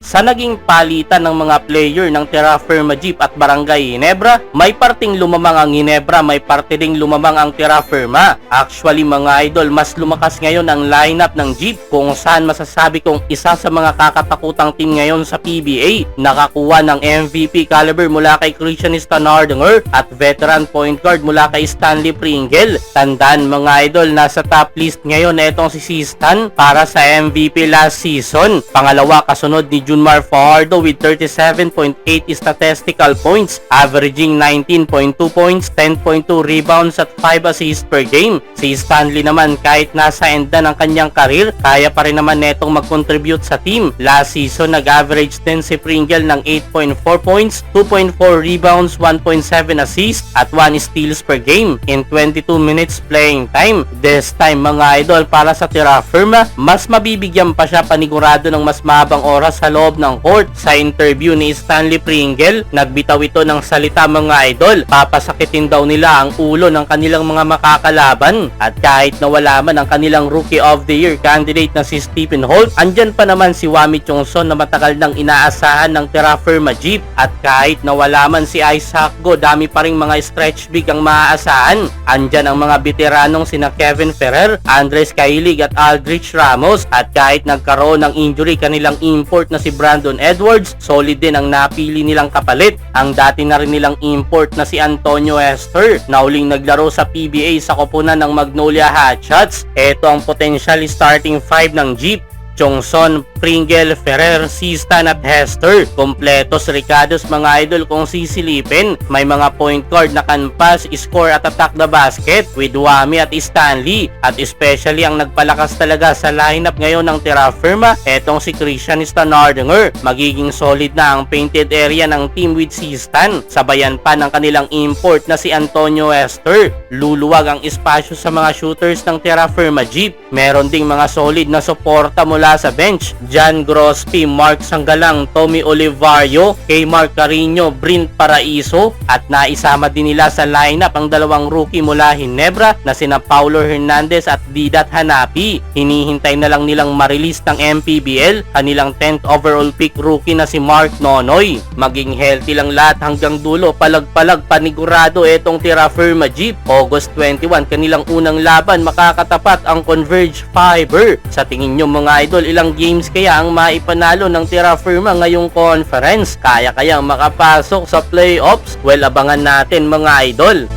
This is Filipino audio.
Sa naging palitan ng mga player ng Terra Firma Jeep at Barangay Ginebra, may parting lumamang ang Ginebra, may parte ding lumamang ang Terra Firma. Actually mga idol, mas lumakas ngayon ang lineup ng Jeep kung saan masasabi kong isa sa mga kakatakutang team ngayon sa PBA. Nakakuha ng MVP caliber mula kay Christianista Nardinger at veteran point guard mula kay Stanley Pringle. Tandaan mga idol, nasa top list ngayon etong si Stan para sa MVP last season. Pangalawa kasunod ni Junmar Fajardo with 37.8 statistical points, averaging 19.2 points, 10.2 rebounds at 5 assists per game. Si Stanley naman kahit nasa end na ng kanyang karir, kaya pa rin naman netong mag-contribute sa team. Last season nag-average din si Pringle ng 8.4 points, 2.4 rebounds, 1.7 assists at 1 steals per game in 22 minutes playing time. This time mga idol, para sa Terra Firma, mas mabibigyan pa siya panigurado ng mas mahabang oras sa loob ng court. Sa interview ni Stanley Pringle, nagbitaw ito ng salita mga idol, papasakitin daw nila ang ulo ng kanilang mga makakalaban. At kahit nawala man ang kanilang Rookie of the Year candidate na si Stephen Holt, andyan pa naman si Wami Chongson na matagal nang inaasahan ng Terra Firma Jeep. At kahit nawala man si Isaac Go, dami pa ring mga stretch big ang maaasahan. Andyan ang mga veteranong sina Kevin Ferrer, Andres Kailig at Aldrich Ramos. At kahit nagkaroon ng injury kanilang import na si Brandon Edwards, solid din ang napili nilang kapalit. Ang dati na rin nilang import na si Antonio Hester, na huling naglaro sa PBA sa koponan ng Magnolia Hotshots. Ito ang potential starting 5 ng Jeep: Chongson, Pringle, Ferrer, Stan at Hester. Kompletos Ricados mga idol kung sisilipin. May mga point guard na can pass, score at attack the basket with Wami at Stanley. At especially ang nagpalakas talaga sa lineup ngayon ng Terra Firma, etong si Christianista Nardinger. Magiging solid na ang painted area ng team with Stan. Sabayan pa ng kanilang import na si Antonio Hester. Luluwag ang espasyo sa mga shooters ng Terra Firma Jeep. Meron ding mga solid na suporta mula sa bench: John Grospi, Mark Sanggalang, Tommy Olivario, kay Mark Carino, Brent Paraiso. At naisama din nila sa lineup ang dalawang rookie mula Ginebra na sina Paulo Hernandez at Didat Hanapi. Hinihintay na lang nilang ma-release ng MPBL kanilang 10th overall pick rookie na si Mark Nonoy. Maging healthy lang lahat hanggang dulo, palag-palag panigurado etong Terra Firma Jeep. August 21 kanilang unang laban, makakatapat ang Converge Fiber. Sa tingin nyo mga idol, ilang games kaya ang maipanalo ng Terra Firma ngayong conference? Kaya kayang makapasok sa playoffs? Well, abangan natin mga idol.